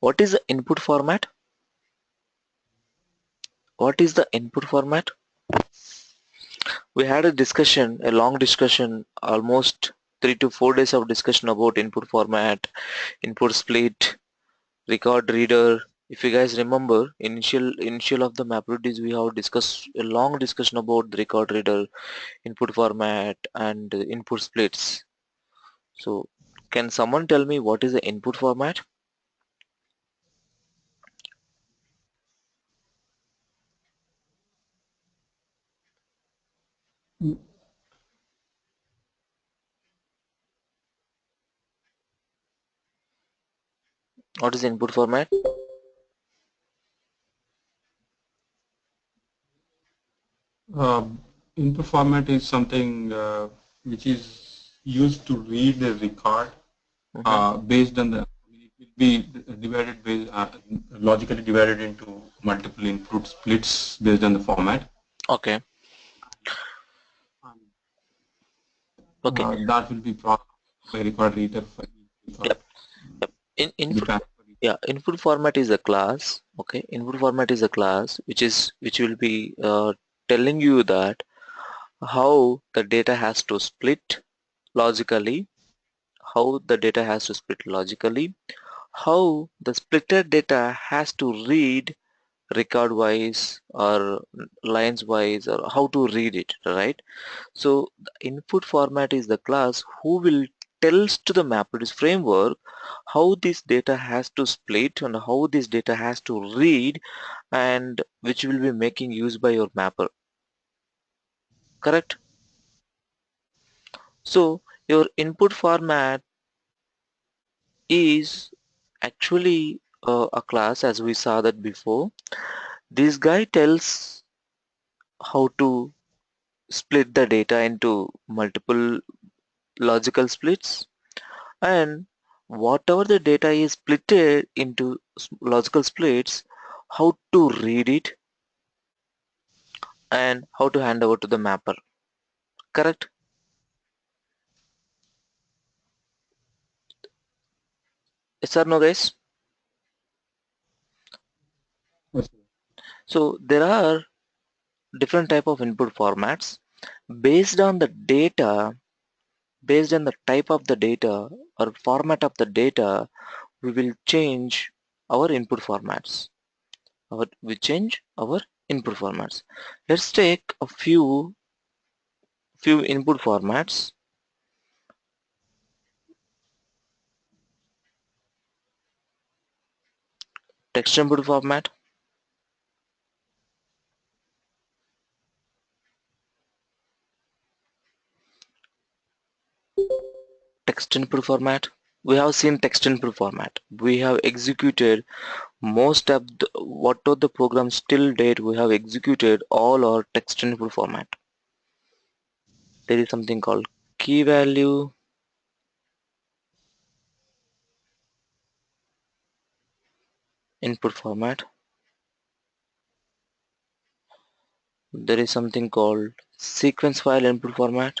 What is the input format? What is the input format? We had a discussion, a long discussion, almost 3 to 4 days of discussion about input format, input split, record reader. If you guys remember, initial of the MAPREDUCE, we have discussed a long discussion about the record reader, input format, and input splits. So, can someone tell me what is the input format? What is the input format? Uh, Input format is something which is used to read the record Mm-hmm. based on the, it will be divided based, logically divided into multiple input splits based on the format. Okay. Okay. That will be processed by record reader for each record. Yep. Yep. In The input, transfer. yeah, input format is a class. Okay. Input format is a class which will be telling you that how the data has to split logically, how the data has to split logically, how the splitted data has to read record wise or lines wise, or how to read it, right? So the input format is the class who will tells to the MapReduce framework how this data has to split and how this data has to read, and which will be making use by your mapper, correct? So your input format is actually a class, as we saw that before. This guy tells how to split the data into multiple logical splits, and whatever the data is splitted into logical splits, how to read it and how to hand over to the mapper, correct? Yes or no, guys? Yes. So there are different type of input formats based on the data, based on the type of the data or format of the data. We will change our input formats. We change our input formats. Let's take a few input formats. Text input format, text input format. We have seen text input format. We have executed most of the, what are the programs till date, we have executed all our text input format. There is something called key value input format. There is something called sequence file input format.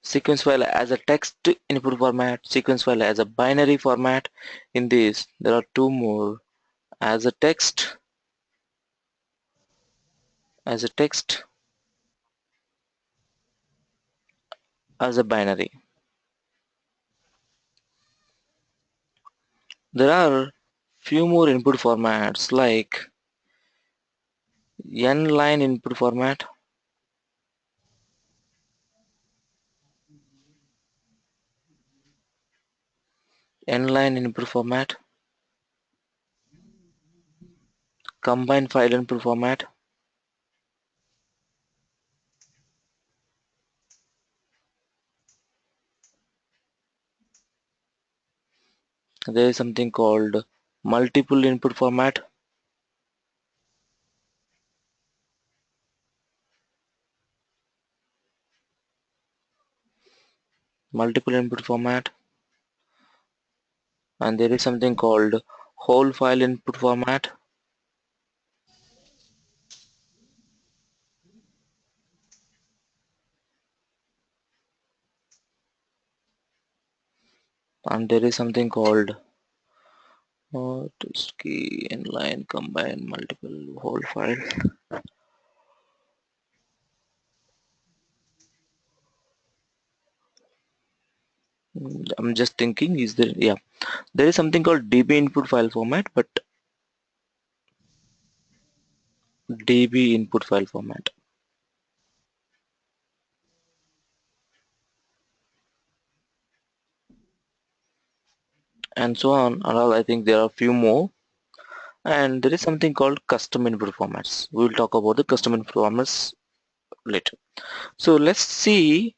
Sequence file as a text input format, sequence file as a binary format. In this, there are two more: as a text, as a text, as a binary. There are few more input formats like n-line input format, n-line input format, combined file input format. There is something called multiple input format, multiple input format, and there is something called whole file input format. and there is something called test key inline combine multiple whole file. I'm just thinking, is there, yeah, there is something called db input file format, but db input file format and so on and all. I think there are a few more, and there is something called custom input formats. We will talk about the custom input formats later. So let's see,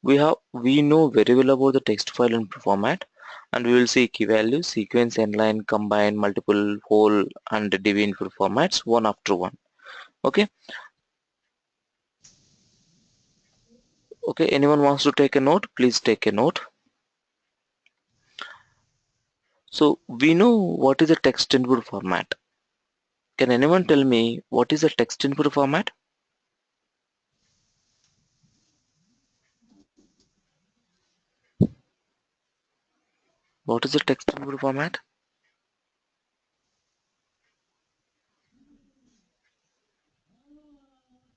we know very well about the text file input format, and we will see key value, sequence, inline, combine, multiple, whole, and db input formats one after one. Okay. Okay, anyone wants to take a note, please take a note. So we know what is a text input format. Can anyone tell me what is a text input format? What is a text input format?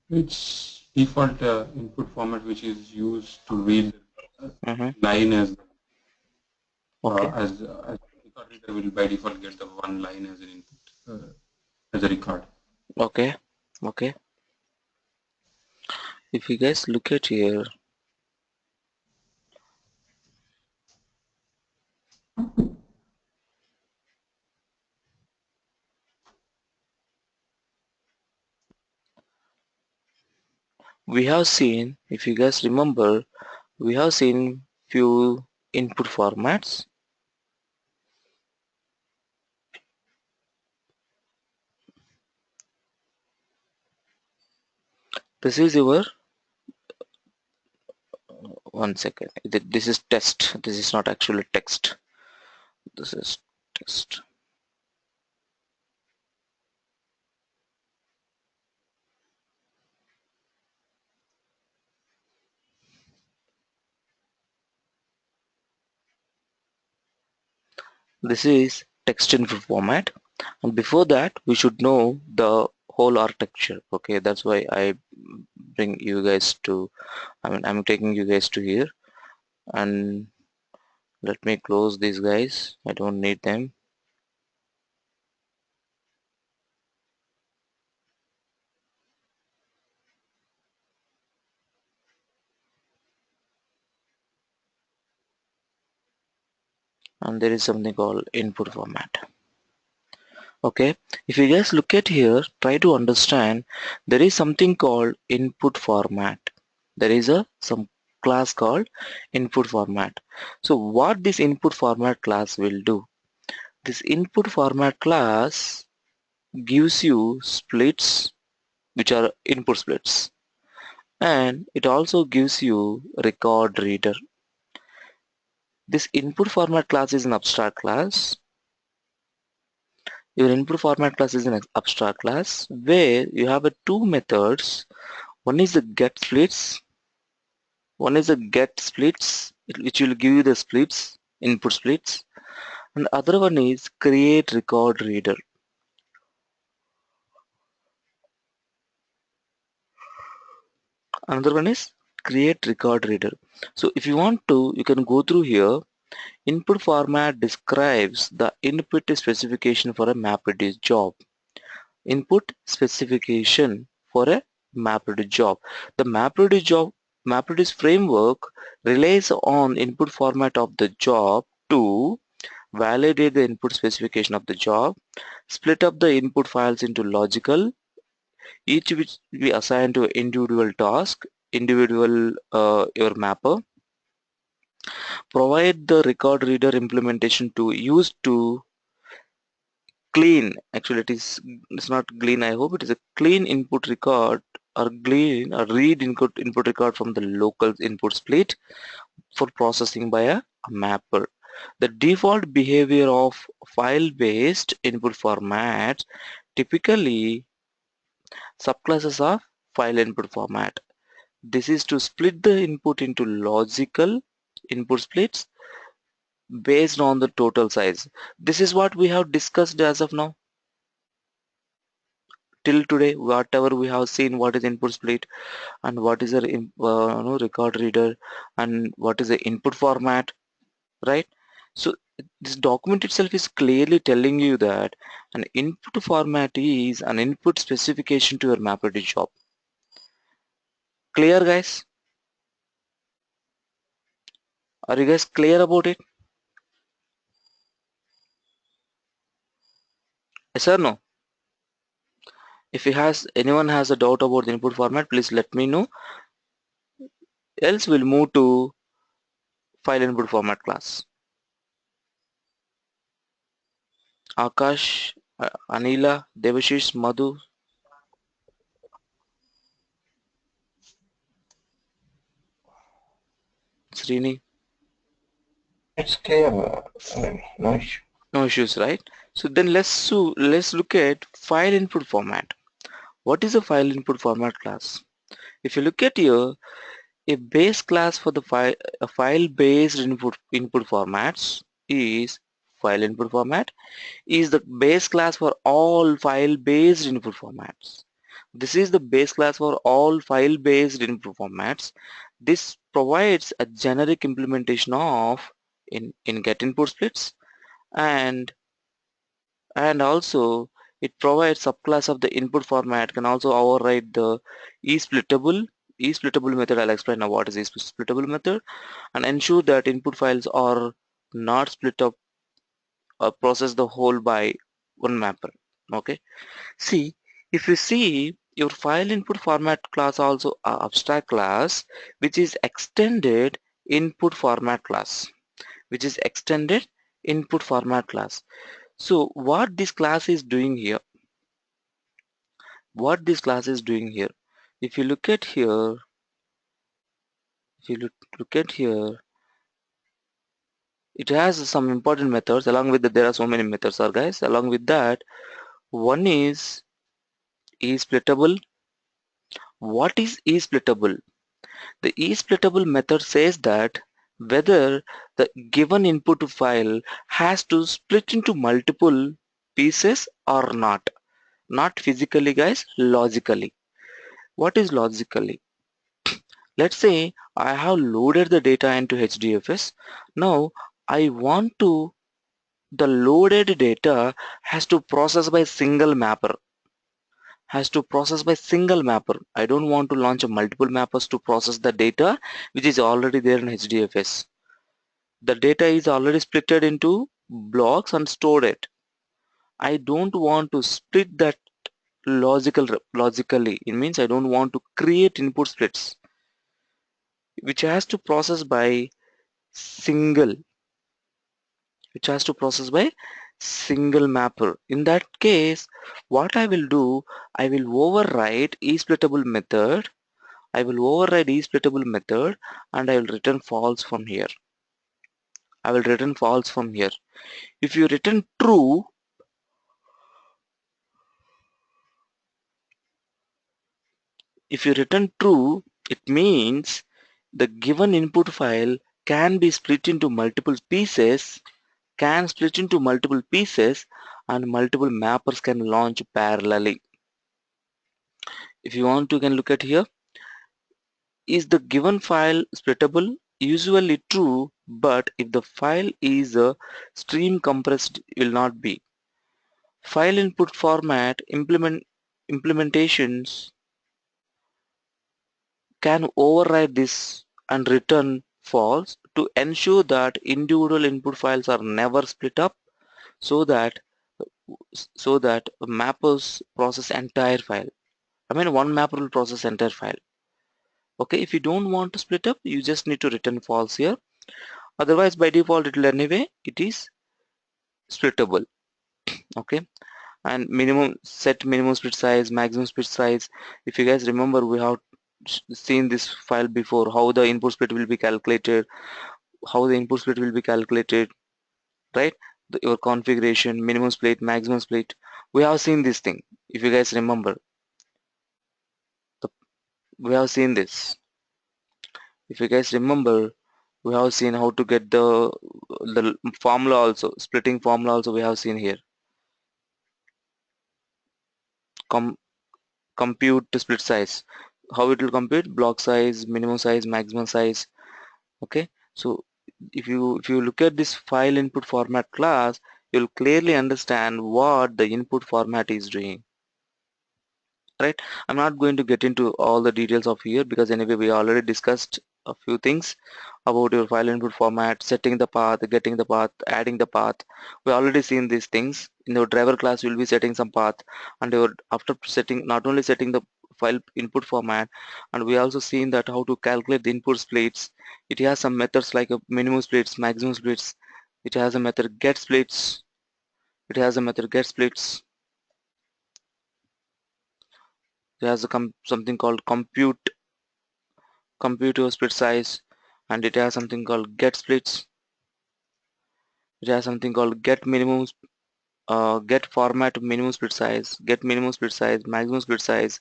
It's default input format which is used to read Mm-hmm. line Okay, as record reader will by default get the one line as an input as a record. okay, okay. If you guys look at here, we have seen, if you guys remember, we have seen few input formats. This is your, one second, this is test, this is not actually text, this is text. This is text input format, and before that we should know the whole architecture. Okay, that's why I bring you guys to, I'm taking you guys to here, and let me close these guys, I don't need them. And there is something called input format. Okay, if you guys look at here, try to understand, there is something called input format. There is a some class called input format. So what this input format class will do, this input format class gives you splits, which are input splits, and it also gives you record reader. This input format class is an abstract class. Your input format class is an abstract class where you have two methods. One is the get splits. One is the get splits, which will give you the splits, input splits, and other one is create record reader. Another one is create record reader. So if you want to, you can go through here. Input format describes the input specification for a MAPREDUCE job. Input specification for a MAPREDUCE job. The MAPREDUCE framework relies on input format of the job to validate the input specification of the job, split up the input files into logical, each which we assign to individual task, individual your mapper, provide the record reader implementation to use to clean, actually it's not clean, I hope it is a clean input record or clean or read input record from the local input split for processing by a mapper. The default behavior of file-based input formats typically subclasses of file input format. This is to split the input into logical, input splits based on the total size. This is what we have discussed as of now. Till today, whatever we have seen, what is input split and what is a record reader and what is the input format, right? So this document itself is clearly telling you that an input format is an input specification to your MapReduce job. Clear, guys? Are you guys clear about it? Yes or no? If anyone has a doubt about the input format, please let me know. Else we'll move to file input format class. Akash, Anila, Devashish, Madhu, Srini. It's clear, maybe, no issue. No issues, right? So then let's look at file input format. What is a file input format class? If you look at here, a base class for the file based input formats is file input format is the base class for all file based input formats. This is the base class for all file based input formats. This provides a generic implementation of in get input splits, and also it provides subclass of the input format can also override the e-splittable method. I'll explain now what is e-splittable method, and ensure that input files are not split up or process the whole by one mapper. Okay, see, if you see your file input format class also a abstract class which is extended input format class, which is extended input format class. So what this class is doing here, if you look at here, it has some important methods. Along with that, there are so many methods, guys. Along with that, one is splittable. What is splittable? The splittable method says that whether the given input file has to split into multiple pieces or not. Not physically, guys, logically. What is logically? Let's say I have loaded the data into HDFS. Now I want to the loaded data has to process by single mapper. I don't want to launch a multiple mappers to process the data which is already there in HDFS. The data is already splitted into blocks and stored it. I don't want to split that logically. It means I don't want to create input splits which has to process by single mapper. In that case, what I will do, I will override eSplittable method. And I will return false from here. If you return true, it means the given input file can be split into multiple pieces, and multiple mappers can launch parallelly. If you want to, you can look at here. Is the given file splittable? Usually true, but if the file is stream compressed, it will not be. File input format implementations can override this and return false to ensure that individual input files are never split up, so that mappers process entire file. I mean, one mapper will process entire file. Okay, if you don't want to split up, you just need to return false here. Otherwise, by default, it will anyway, it is splittable. Okay, and minimum split size, maximum split size. If you guys remember, we have seen this file before, how the input split will be calculated, right? Your configuration, minimum split, maximum split. We have seen this thing. If you guys remember, we have seen this. If you guys remember, We have seen how to get the formula also, splitting formula also we have seen here. Com compute the split size. How it will compute? Block size, minimum size, maximum size. Okay. So if you look at this file input format class, you'll clearly understand what the input format is doing. Right, I'm not going to get into all the details of here because anyway we already discussed a few things about your file input format, setting the path, getting the path, adding the path. We already seen these things. In your driver class you'll be setting some path, and your after setting, not only setting the file input format, and we also seen that how to calculate the input splits. It has some methods like a minimum splits, maximum splits. It has a method get splits. It has a method get splits. It has a something called compute your split size, and it has something called get splits. It has something called get minimum, get format minimum split size, get minimum split size, maximum split size,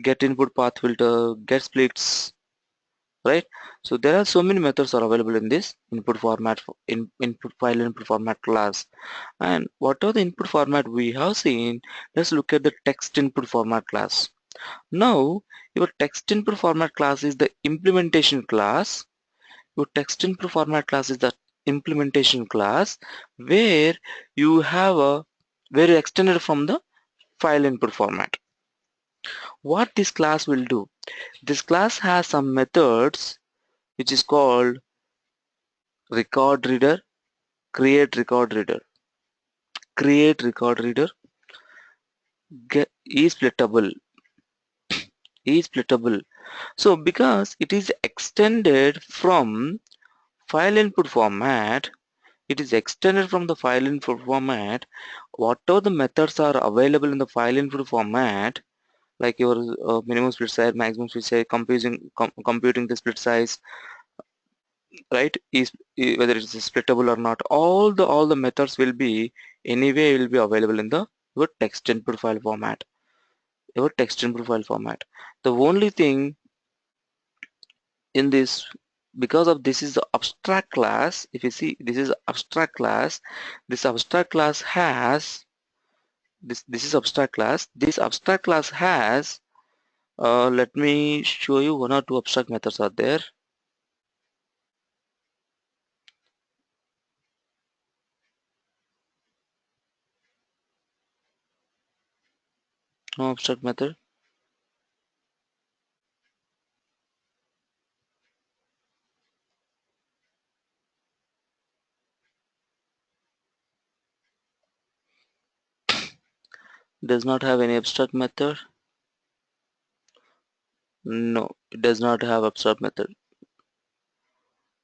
get input path filter, get splits. Right, so there are so many methods are available in this input format input file input format class. And what are the input format we have seen? Let's look at the text input format class. Now your text input format class is the implementation class. Your text input format class is the implementation class where you have a very extended from the file input format. What this class will do? This class has some methods which is called record reader, create record reader, create record reader, get is splittable, is splittable. So because it is extended from file input format, it is extended from the file input format. Whatever the methods are available in the file input format, like your minimum split size, maximum split size, computing the split size, right? Whether it is splittable or not, all the methods will be anyway will be available in the your text input file format. Your text input file format. The only thing in this, because of this is the abstract class, if you see this is abstract class, this abstract class has this is abstract class. This abstract class has let me show you one or two abstract methods are there. No abstract method. Does not have any abstract method. No, it does not have abstract method.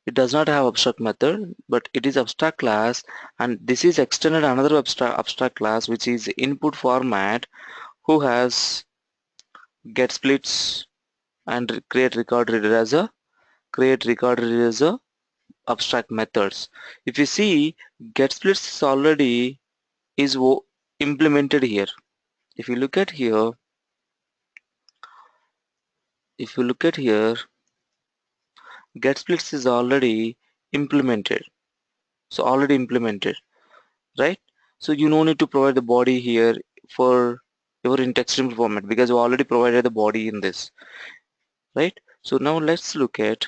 It does not have abstract method, but it is abstract class, and this is extended another abstract class which is input format, who has get splits and create record reader as a abstract methods. If you see, get splits is already is implemented here. If you look at here, if you look at here, get splits is already implemented. So already implemented, right? So you no need to provide the body here for your in text input format because you already provided the body in this, right? So now let's look at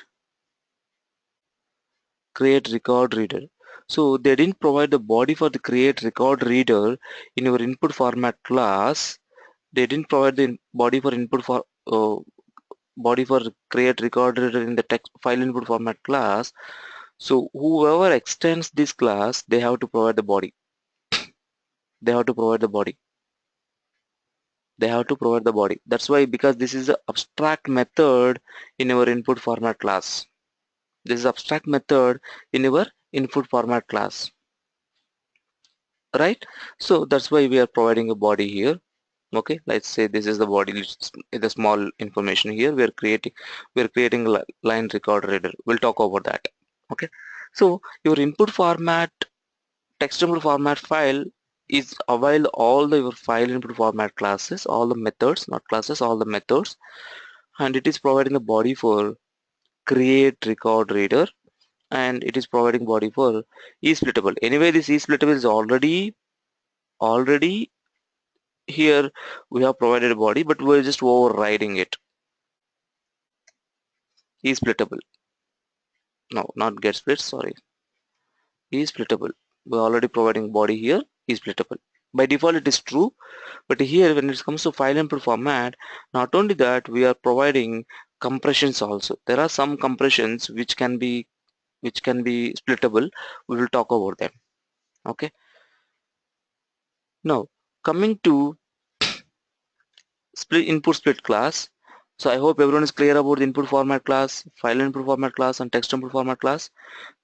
create record reader. So they didn't provide the body for the create record reader in your input format class. They didn't provide the body for input for body for create record reader in the text file input format class. So whoever extends this class, they have to provide the body. They have to provide the body. They have to provide the body. That's why, because this is the abstract method in our input format class. This is abstract method in our input format class, right? So that's why we are providing a body here. Okay, let's say this is the body, the small information here we are creating a line record reader. We'll talk about that. Okay, so your input format text input format file is avail all the your file input format classes, all the methods, not classes, all the methods, and it is providing the body for create record reader, and it is providing body for e-splittable. Anyway, this e-splittable is already here. We have provided a body, but we're just overriding it. E-splittable. No, not get split, sorry. E-splittable. We're already providing body here, e-splittable. By default it is true, but here when it comes to file input format, not only that, we are providing compressions also. There are some compressions which can be splittable. We will talk about them. Okay. Now coming to split input split class. So I hope everyone is clear about the input format class, file input format class, and text input format class.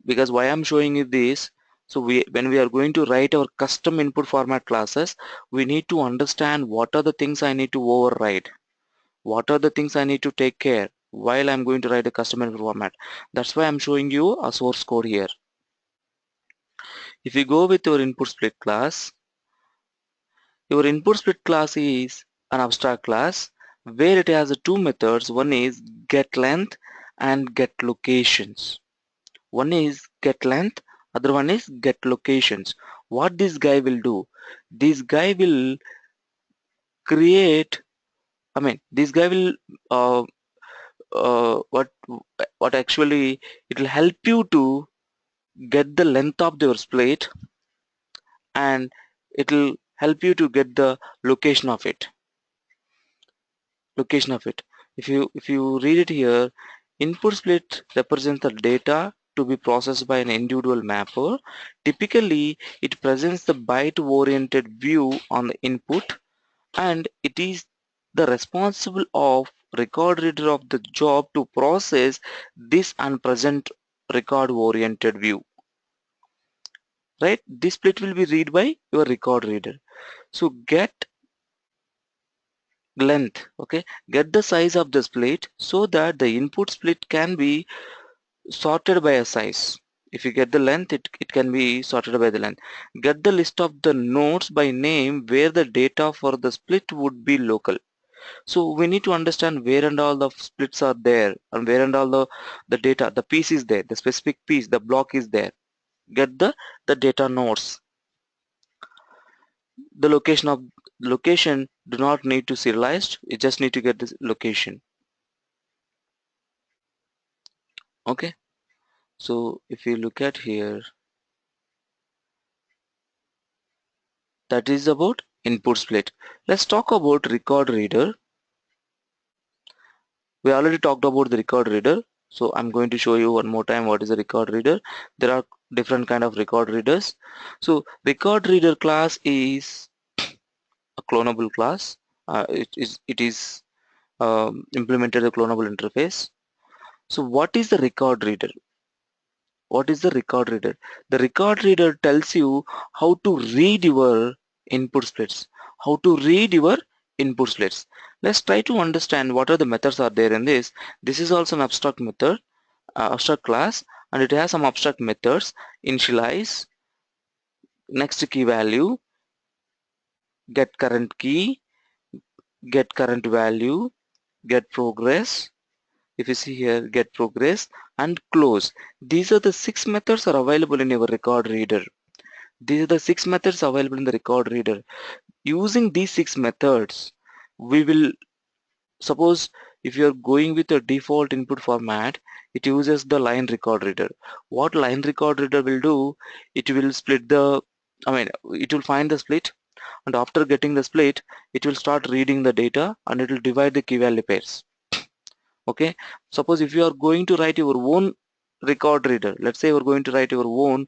Because why I'm showing you this, so when we are going to write our custom input format classes, we need to understand what are the things I need to override, what are the things I need to take care while I'm going to write a custom input format. That's why I'm showing you a source code here. If you go with your input split class, your input split class is an abstract class where it has two methods. One is get length and get locations. One is get length, other one is get locations. What this guy will do? This guy will create, this guy will uh, what actually it will help you to get the length of your split, and it will help you to get the location of it. If you read it here, input split represents the data to be processed by an individual mapper. Typically it presents the byte oriented view on the input, and it is the responsible of record reader of the job to process this and present record oriented view. Right, this split will be read by your record reader. So get length, okay, get the size of the split so that the input split can be sorted by a size. If you get the length, it can be sorted by the length. Get the list of the nodes by name where the data for the split would be local. So we need to understand where and all the splits are there, and where and all the data, the piece is there, the specific piece, the block is there. Get the data nodes. The location do not need to serialized, you just need to get this location. Okay, so if you look at here, that is about input split. Let's talk about record reader. We already talked about the record reader, so I'm going to show you one more time what is a record reader. There are different kind of record readers. So record reader class is a clonable class. It is implemented a clonable interface. So what is the record reader? What is the record reader? The record reader tells you how to read your input splits. How to read your input splits. Let's try to understand what are the methods are there in this. This is also an abstract method, abstract class, and it has some abstract methods. Initialize, next key value, get current key, get current value, get progress. If you see here, get progress and close. These are the 6 methods are available in your record reader. These are the 6 methods available in the record reader. Using these 6 methods, we will suppose if you are going with a default input format, it uses the line record reader. What line record reader will do, it will split the, it will find the split, and after getting the split, it will start reading the data and it will divide the key value pairs. Okay, suppose if you are going to write your own record reader, let's say you're going to write your own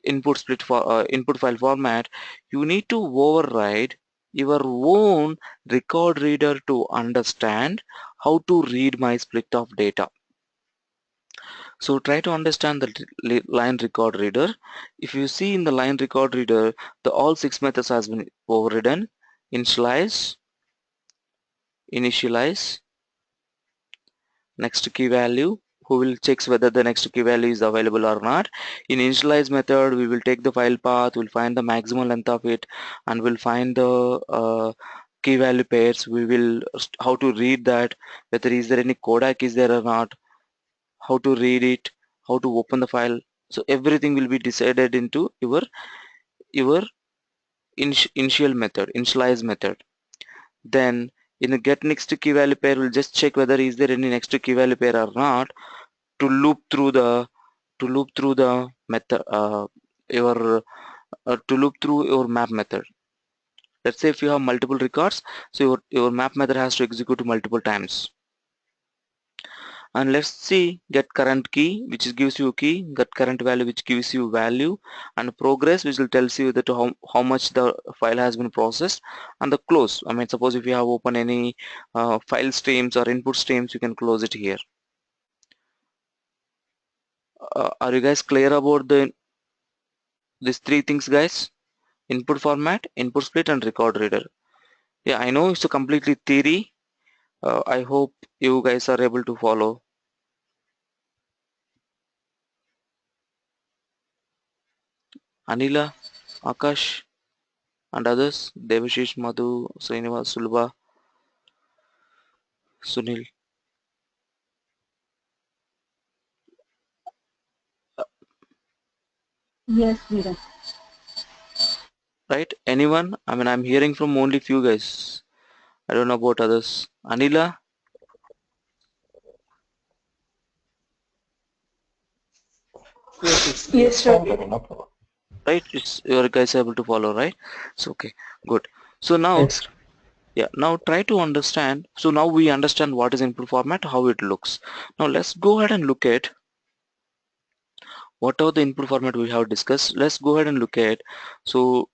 input split for input file format, you need to override your own record reader to understand how to read my split of data. So try to understand the line record reader. If you see in the line record reader, the all 6 methods has been overridden. Initialize, next key value, who will checks whether the next key value is available or not. In initialize method, we will take the file path, we'll find the maximum length of it, and we'll find the key value pairs. We will how to read that, whether is there any codec is there or not, how to read it, how to open the file. So everything will be decided into your initial method, initialize method. Then in the get next key value pair, we'll just check whether is there any next key value pair or not, to loop through the method, your to loop through your map method. Let's say if you have multiple records, so your map method has to execute multiple times. And let's see get current key, which gives you a key, get current value, which gives you value, and progress, which will tells you that how much the file has been processed, and the close. I mean, suppose if you have open any file streams or input streams, you can close it here. Are you guys clear about these three things, guys? Input format, input split, and record reader. Yeah, I know it's a completely theory. I hope you guys are able to follow. Anila, Akash, and others, Devashish, Madhu, Srinivas, Sulba, Sunil. Yes, Viren. Right? Anyone? I mean, I'm hearing from only few guys. I don't know about others. Anila, Yes, it's Yes, it's sir. fine, Ravi, no problem. right? It's your guys able to follow, right? So okay, good. So now, Yes. yeah, now try to understand. So now we understand what is input format, how it looks. Now let's go ahead and look at whatever the input format we have discussed. Let's go ahead and look at. So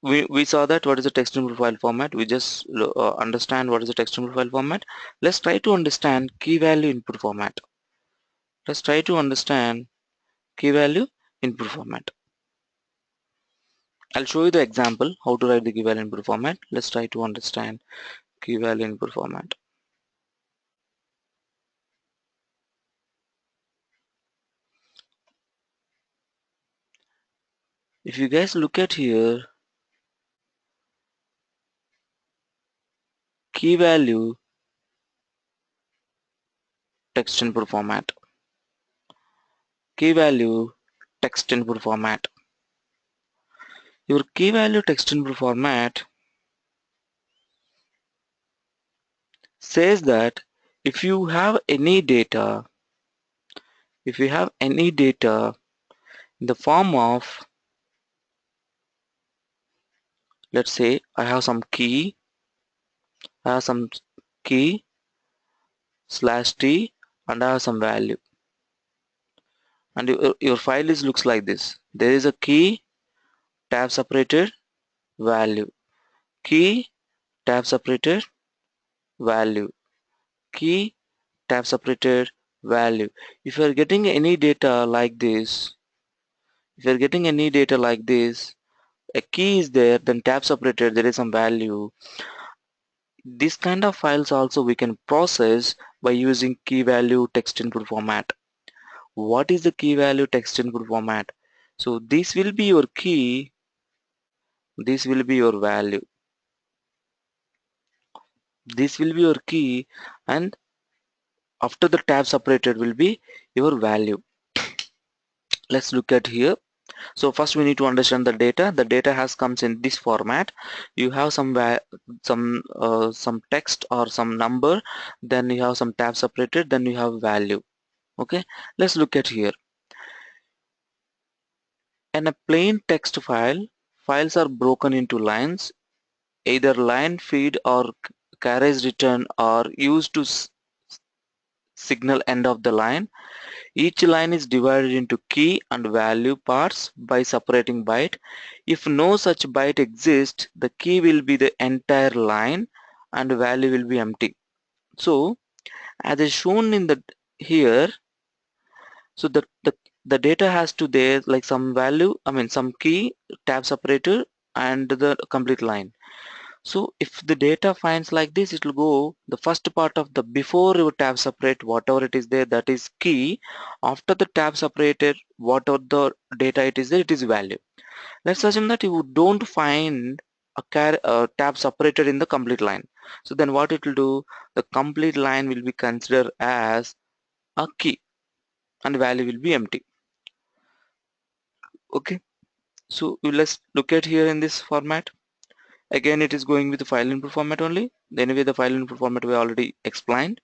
we saw that what is the text input file format. We just understand what is the text input file format. Let's try to understand key value input format. Let's try to understand key value input format. I'll show you the example how to write the key value input format. Let's try to understand key value input format. If you guys look at here, key value text input format, key value text input format. Your key value text input format says that if you have any data, if you have any data in the form of, let's say I have some key, I have some key slash t, and I have some value, and your file is looks like this. There is a key tab separated value, key tab separated value, key tab separated value. If you are getting any data like this, if you are getting any data like this, a key is there, then tab separated, there is some value. This kind of files also we can process by using key value text input format. What is the key value text input format? So this will be your key, this will be your value, this will be your key, and after the tab separated will be your value. Let's look at here. So first we need to understand the data. The data has comes in this format. You have some text or some number, then you have some tab separated, then you have value. Okay, let's look at here. In a plain text file, files are broken into lines. Either line feed or carriage return are used to signal end of the line. Each line is divided into key and value parts by separating byte. If no such byte exists, the key will be the entire line and value will be empty. So as is shown in the here, so the data has to there like some value, I mean some key, tab separator, and the complete line. So if the data finds like this, it will go the first part of the before your tab separate, whatever it is there, that is key. After the tab separated, whatever the data it is there, it is value. Let's assume that you don't find a tab separated in the complete line. So then what it will do, the complete line will be considered as a key. and value will be empty. Okay, so let's look at here in this format. Again, it is going with the file input format only. Anyway, the file input format we already explained.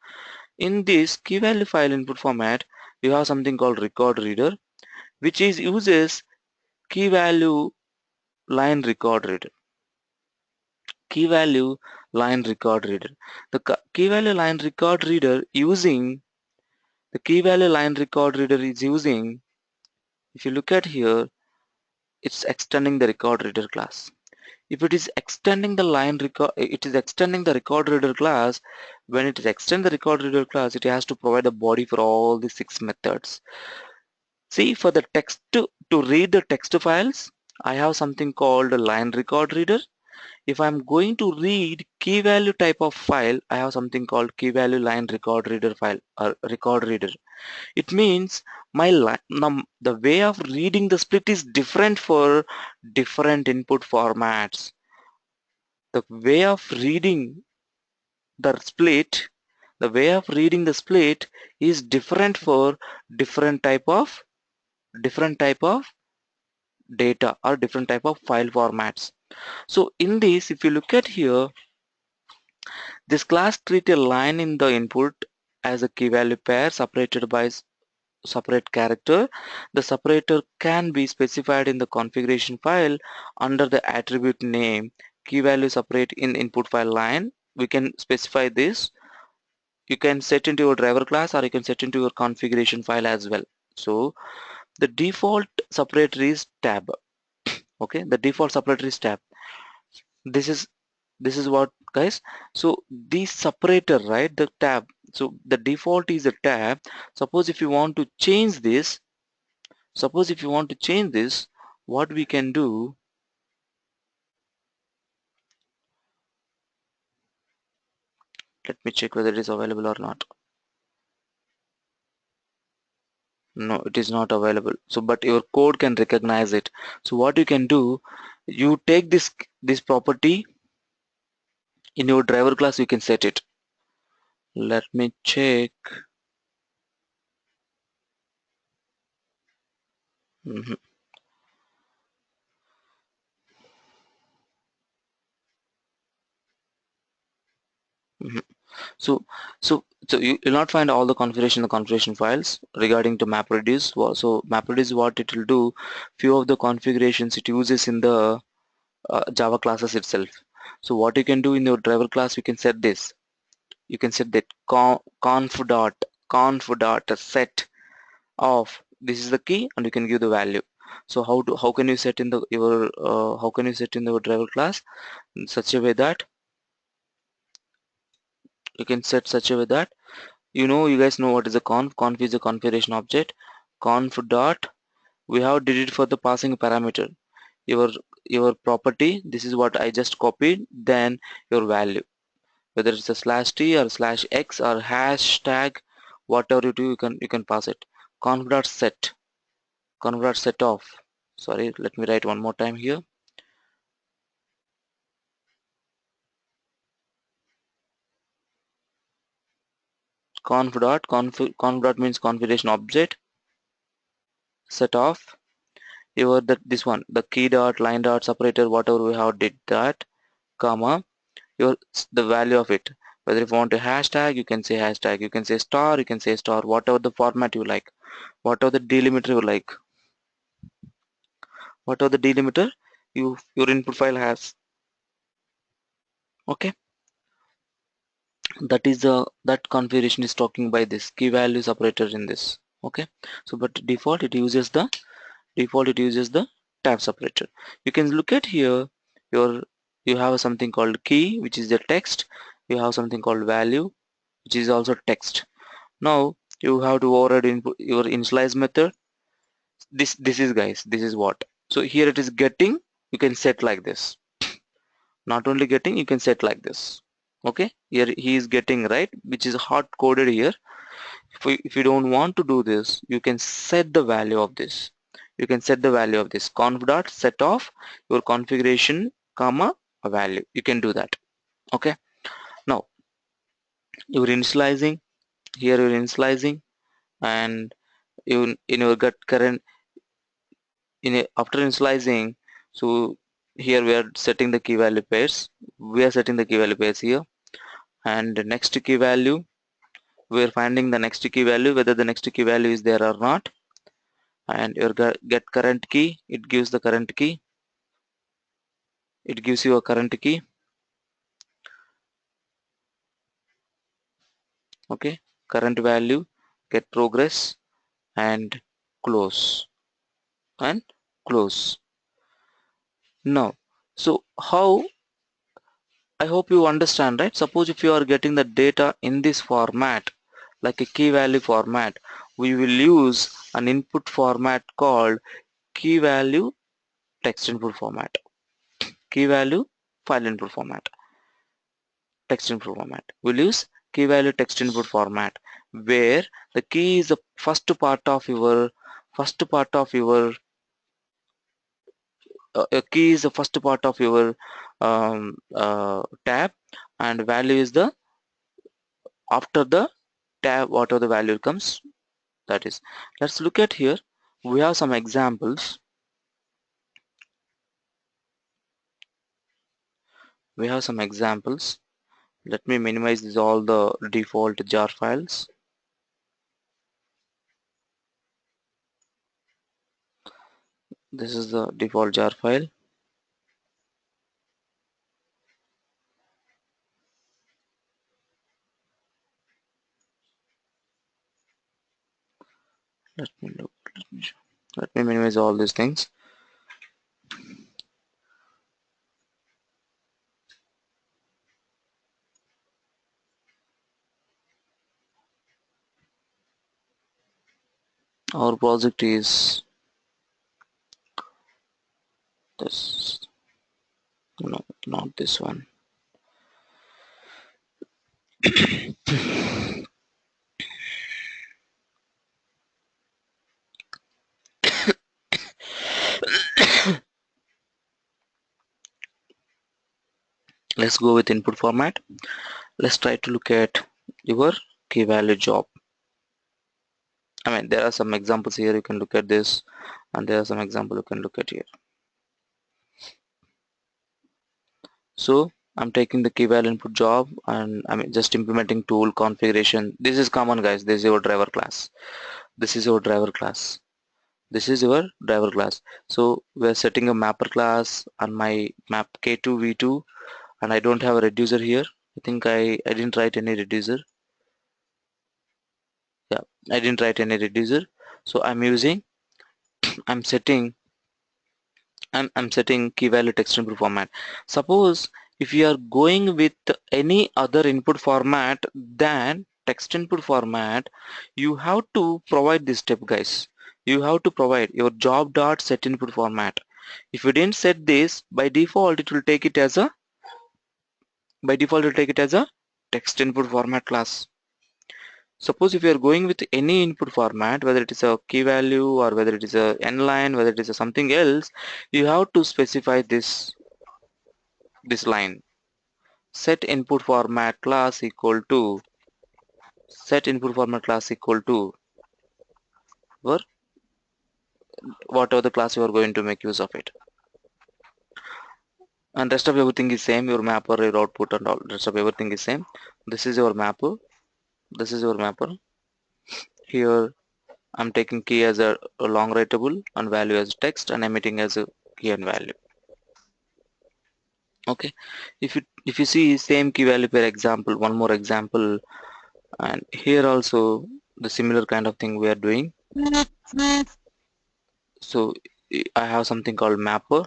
In this key value file input format, you have something called record reader, which is uses key value line record reader. Key value line record reader. The key value line record reader using the key value line record reader is using, if you look at here, it's extending the record reader class. If it is extending the line record, it is extending the record reader class. When it is extend the record reader class, it has to provide a body for all the 6 methods. See, for the text to read the text files, I have something called a line record reader. If I'm going to read key value type of file, I have something called key value line record reader file or record reader. It means my the way of reading the split is different for different input formats. The way of reading the split, the way of reading the split is different for different type of data or different type of file formats. So in this, if you look at here, this class treat a line in the input as a key value pair separated by separate character. The separator can be specified in the configuration file under the attribute name key value separate in input file line. We can specify this. You can set into your driver class or you can set into your configuration file as well. So the default separator is tab. Okay, the default separator is tab. This is what, guys. So the separator, right, the tab, so the default is a tab. Suppose if you want to change this, what we can do, let me check whether it is available or not. No, it is not available. So but your code can recognize it. So what you can do, you take this property in your driver class, you can set it. Let me check. Mhm, mhm. So, so you'll not find all the configuration in the configuration files regarding to MapReduce. So MapReduce, what it will do, few of the configurations it uses in the Java classes itself. So what you can do in your driver class, you can set this. You can set that conf dot set of, this is the key, and you can give the value. So how can you set in the your how can you set in the driver class in such a way that you can set such a way that, you guys know what is a conf is a configuration object. Conf dot, we have did it for the passing parameter, your property, this is what I just copied, then your value, whether it's a slash t or slash x or hashtag, whatever you do, you can pass it. Conf dot set, conf dot set of, sorry, let me write one more time here. Conf dot means configuration object, set of your that this one, the key dot line dot separator, whatever we have did that, comma, your the value of it, whether if you want a hashtag, you can say hashtag, you can say star, you can say star, whatever the format you like, whatever the delimiter you like, whatever the delimiter your input file has. Okay, that is that configuration is talking by this key value separator in this. Okay, so but default it uses the tab separator. You can look at here, your you have something called key, which is the text, you have something called value, which is also text. Now you have to override input your initialize method. This is, guys, this is what, so here it is getting, you can set like this, not only getting, you can set like this. Okay, here he is getting, right, which is hard coded here. If you don't want to do this, you can set the value of this, you can set the value of this conf dot set of your configuration comma a value, you can do that. Okay, now you're initializing, here you're initializing, and in your gut current after initializing. So here we are setting the key value pairs. We are setting the key value pairs here, and the next key value, we are finding the next key value, whether the next key value is there or not. And your get current key, it gives the current key, it gives you a current key. Okay, current value, get progress, and close, and close. Now, so how, I hope you understand, right? Suppose if you are getting the data in this format, like a key value format, we will use an input format called key value text input format, key value file input format, text input format. We'll use key value text input format, where the key is the first part of your key is the first part of your tab, and value is the after the tab, whatever the value comes, that is. Let's look at here. We have some examples. We have some examples. Let me minimize this, all the default jar files. This is the default jar file. Let me look. Let me minimize all these things. Our project is this. No, not this one. Let's go with input format. Let's try to look at your key value job. I mean, there are some examples here, you can look at this, and there are some examples you can look at here. So I'm taking the key value input job, and I'm just implementing tool configuration. This is common, guys. This is your driver class. This is your driver class. This is your driver class. So we're setting a mapper class on my map k2 v2, and I don't have a reducer here. I think I didn't write any reducer. Yeah, I didn't write any reducer. So I'm setting I'm setting key value text input format. Suppose if you are going with any other input format than text input format, you have to provide this step, guys. You have to provide your job dot set input format. If you didn't set this, by default it will take it as a text input format class. Suppose if you are going with any input format, whether it is a key value or whether it is a n-line, whether it is a something else, you have to specify this line. Set input format class equal to your whatever the class you are going to make use of it. And rest of everything is same, your mapper, your output, and all rest of everything is same. This is your mapper. This is your mapper. Here I'm taking key as a long writable and value as text, and emitting as a key and value. Okay, if you see same key value per example, one more example, and here also the similar kind of thing we are doing. So I have something called mapper,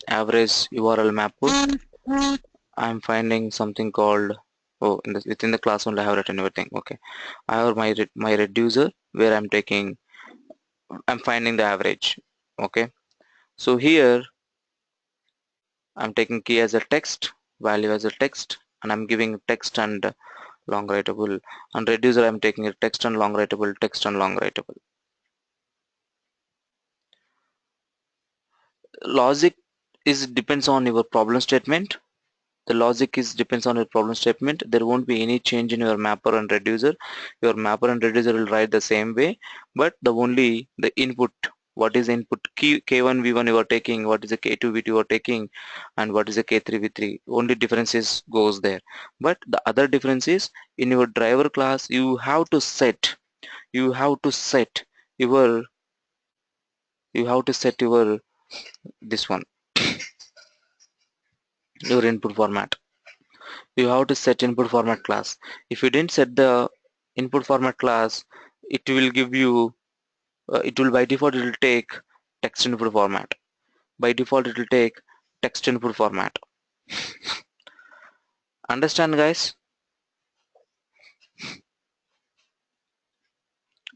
average URL mapper. I'm finding something called, oh, within the class only I have written everything. Okay, I have my reducer where I'm finding the average. Okay, so here I'm taking key as a text, value as a text, and I'm giving text and long writable, and reducer I'm taking a text and long writable, text and long writable. Logic is depends on your problem statement. The logic is depends on your problem statement. There won't be any change in your mapper and reducer. Your mapper and reducer will write the same way, but the only the input, what is input key k1 v1 you are taking, what is the k2 v2 you are taking, and what is the k3 v3, only differences goes there. But the other difference is in your driver class you have to set your your this one, your input format. You have to set input format class. If you didn't set the input format class, it will give you it will by default it will take text input format. By default it will take text input format. Understand, guys?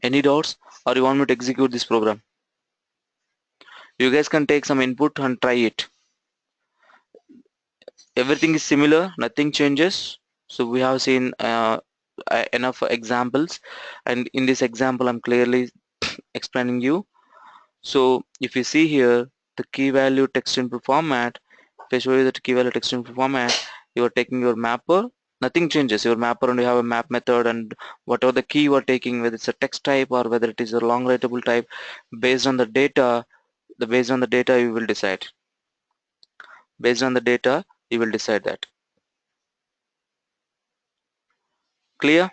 Any doubts, or you want me to execute this program? You guys can take some input and try it. Everything is similar, nothing changes. So we have seen enough examples, and in this example I'm clearly explaining you. So if you see here the key value text input format, if I show you the key value text input format, you are taking your mapper, nothing changes. Your mapper, and you have a map method, and whatever the key you are taking, whether it's a text type or whether it is a long writable type, based on the data, based on the data you will decide. Based on the data you will decide that. Clear?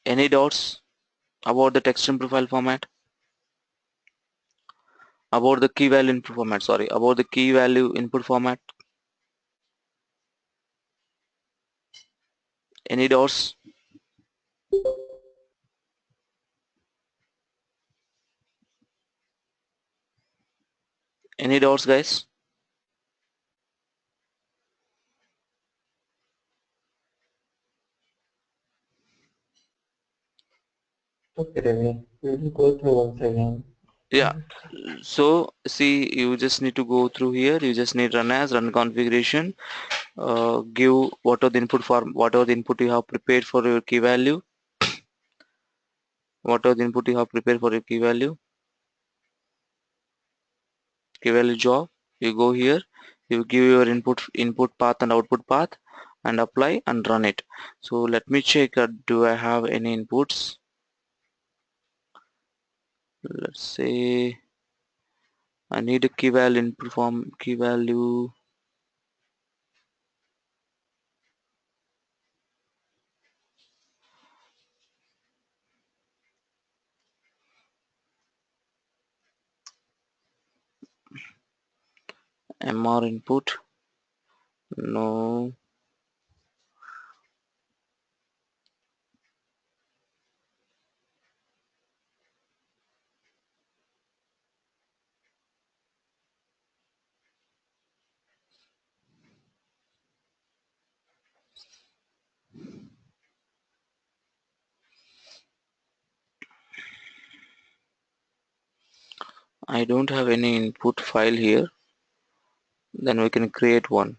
Any doubts about the text input file format? About the key value input format, sorry, about the key value input format? Any doubts? Any doubts, guys? Okay, Ravi. We will go through once again. Yeah, so see, you just need to go through here. You just need run as, run configuration, give what are the input form, whatever the input you have prepared for your key value, what are the input you have prepared for your key value job. You go here, you give your input path and output path, and apply and run it. So let me check, do I have any inputs? Let's say I need a key value input form, key value MR input. No, I don't have any input file here. Then we can create one.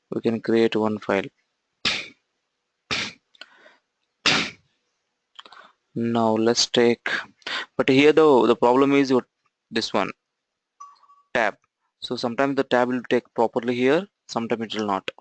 We can create one file. Now let's take, but here the problem is your this one tab. So sometimes the tab will take properly here, sometimes it will not.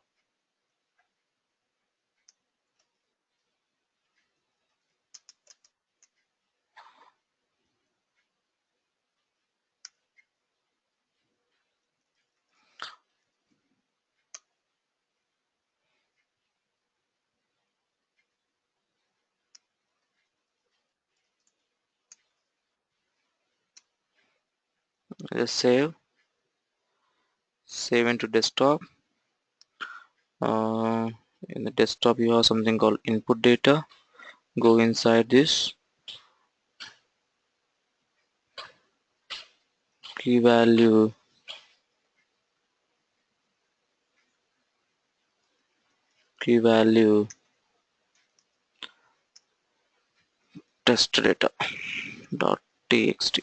Just save into desktop. uh, in the desktop you have something called input data. Go inside this key value key value test data dot txt.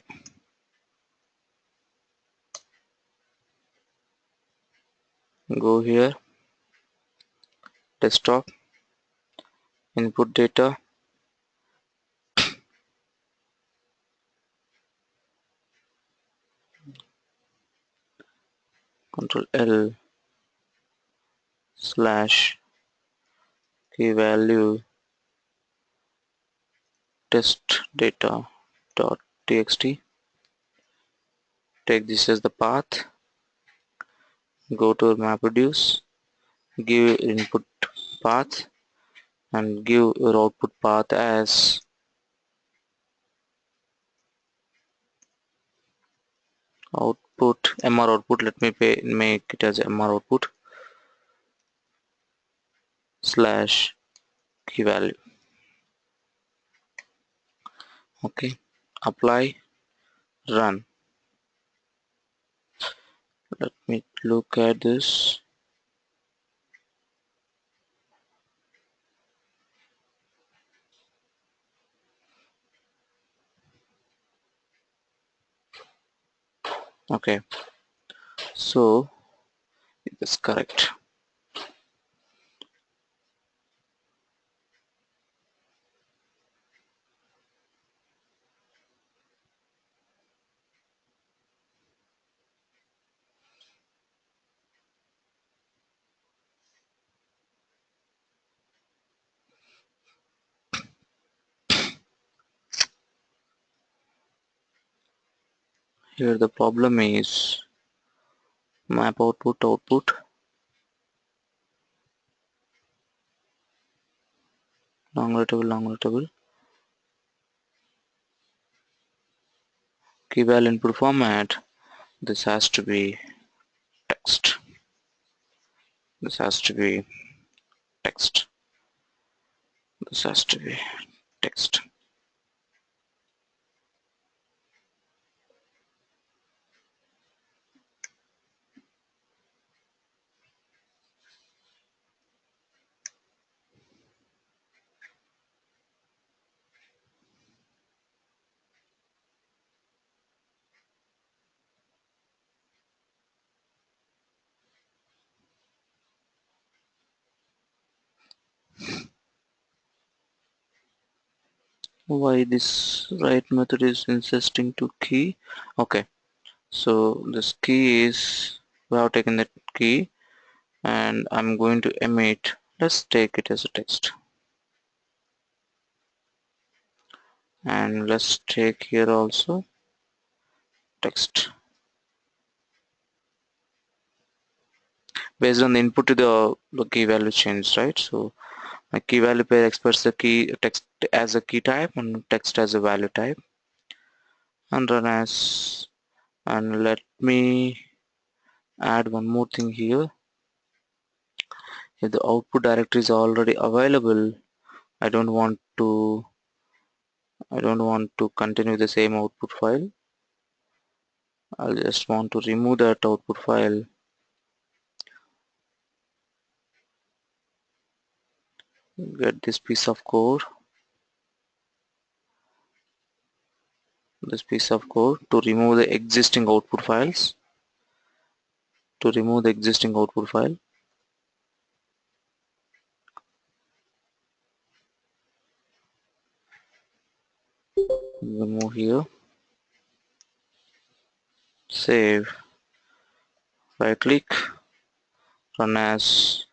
Go here, desktop, input data, Control L slash key value test data dot txt. Take this as the path. Go to MapReduce, give input path and give your output path as output mr output. Let me make it as mr output slash key value. Okay, apply, run. Let me look at this. Okay, so it is correct. Here the problem is map output long table key value input format. This has to be text. This has to be text. This has to be text. Why this write method is insisting to key? Okay, so this key is, we have taken that key and I'm going to emit. Let's take it as a text, and let's take here also text based on the input to the key value change, right? So my key value pair expresses the key text as a key type and text as a value type, and run as. And let me add one more thing here. If the output directory is already available, I don't want to continue the same output file. I'll just want to remove that output file. Get this piece of code to remove the existing output files. Remove here, save, right click, run as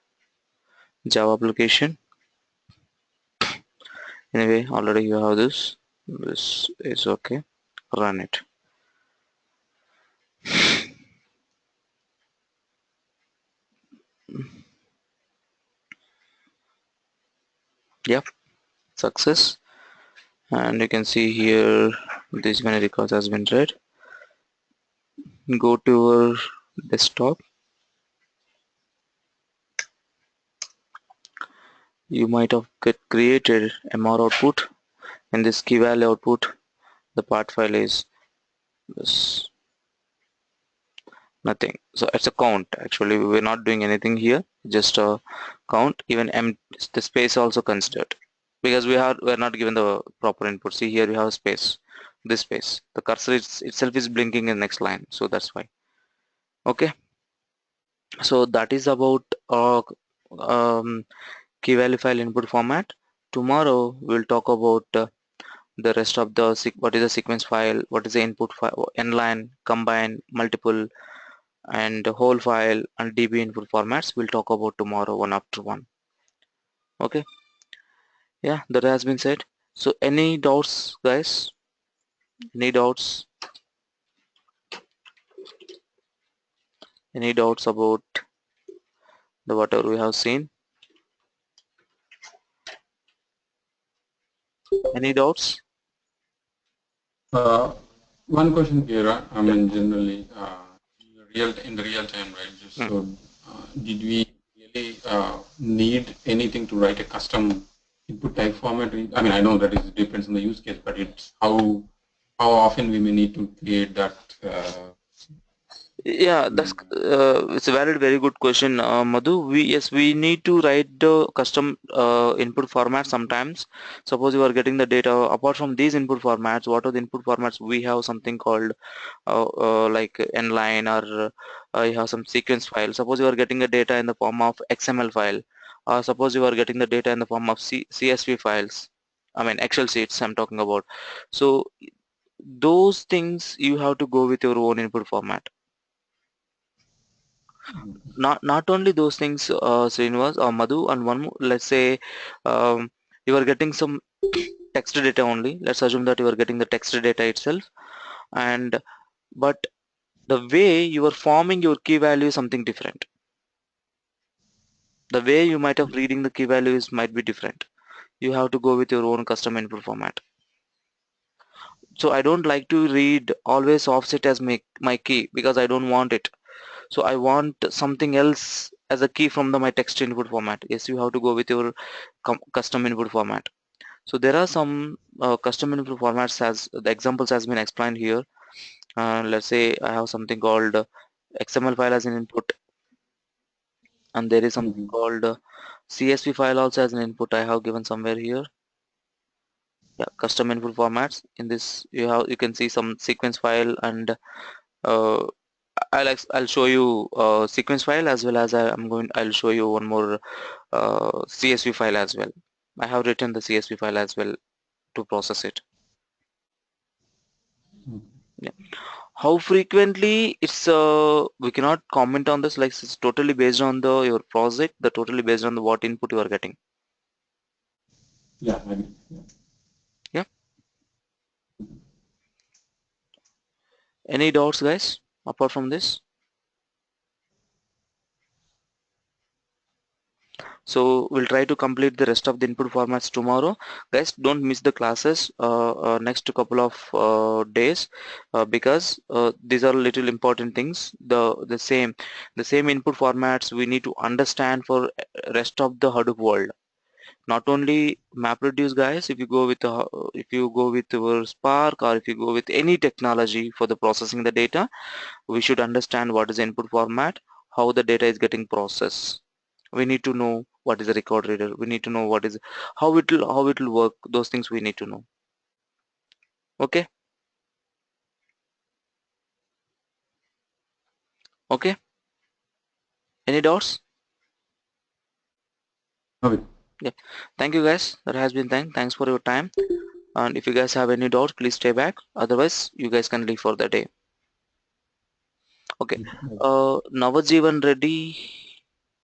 Java application. Anyway, already you have this is okay, run it. Yep, success. And you can see here this many records has been read. Go to your desktop. You might have created MR output. In this key value output, the part file is this, nothing. So it's a count. Actually, we're not doing anything here, just a count. Even the space also considered, because we're not given the proper input. See here we have a space, this space. The cursor itself is blinking in the next line, so that's why. Okay, so that is about key value file input format. Tomorrow we'll talk about the rest of the what is the sequence file, what is the input file, inline, combine, multiple, and the whole file and DB input formats we'll talk about tomorrow one after one. Okay, yeah, that has been said. So any doubts, guys? Any doubts? Any doubts about the whatever we have seen? Any doubts? Uh, One question here, I mean, generally, in the real time, right? Mm. So, did we really need anything to write a custom input type format? I mean, I know that it depends on the use case, but it's how often we may need to create that. Yeah, that's it's a valid, very good question, Madhu. We need to write the custom input format sometimes. Suppose you are getting the data apart from these input formats. What are the input formats? We have something called like nline, or you have some sequence file. Suppose you are getting the data in the form of XML file, or suppose you are getting the data in the form of CSV files. I mean Excel sheets I'm talking about. So those things you have to go with your own input format. Not only those things, Srinivas or Madhu, and one more, let's say you are getting some text data only. Let's assume that you are getting the text data itself, and but the way you are forming your key value is something different. The way you might have reading the key values might be different. You have to go with your own custom input format. So I don't like to read always offset as my key because I don't want it. So I want something else as a key from my text input format. Yes, you have to go with your custom input format. So there are some custom input formats as the examples has been explained here. Let's say I have something called XML file as an input, and there is something Mhm. called CSV file also as an input. I have given somewhere here. Yeah, custom input formats. In this, you can see some sequence file, and uh, I'll show you sequence file as well as I'll show you one more CSV file as well. I have written the CSV file as well to process it. Yeah. How frequently, it's we cannot comment on this, like it's totally based on the your project, the totally based on the what input you are getting. Yeah, I agree. Yeah. Yeah. Any doubts, guys, apart from this? So we'll try to complete the rest of the input formats tomorrow. Guys, don't miss the classes next couple of days because these are little important things. The same input formats we need to understand for rest of the Hadoop world. Not only MapReduce, guys. If you go with your Spark, or if you go with any technology for the processing the data, we should understand what is the input format, how the data is getting processed. We need to know what is a record reader. We need to know what is how it will work. Those things we need to know. Okay. Okay. Any doubts? Okay. Yeah. Thank you, guys. That has been thanks for your time. And if you guys have any doubts, please stay back. Otherwise, you guys can leave for the day. Okay. Okay. Navajeevan Reddy.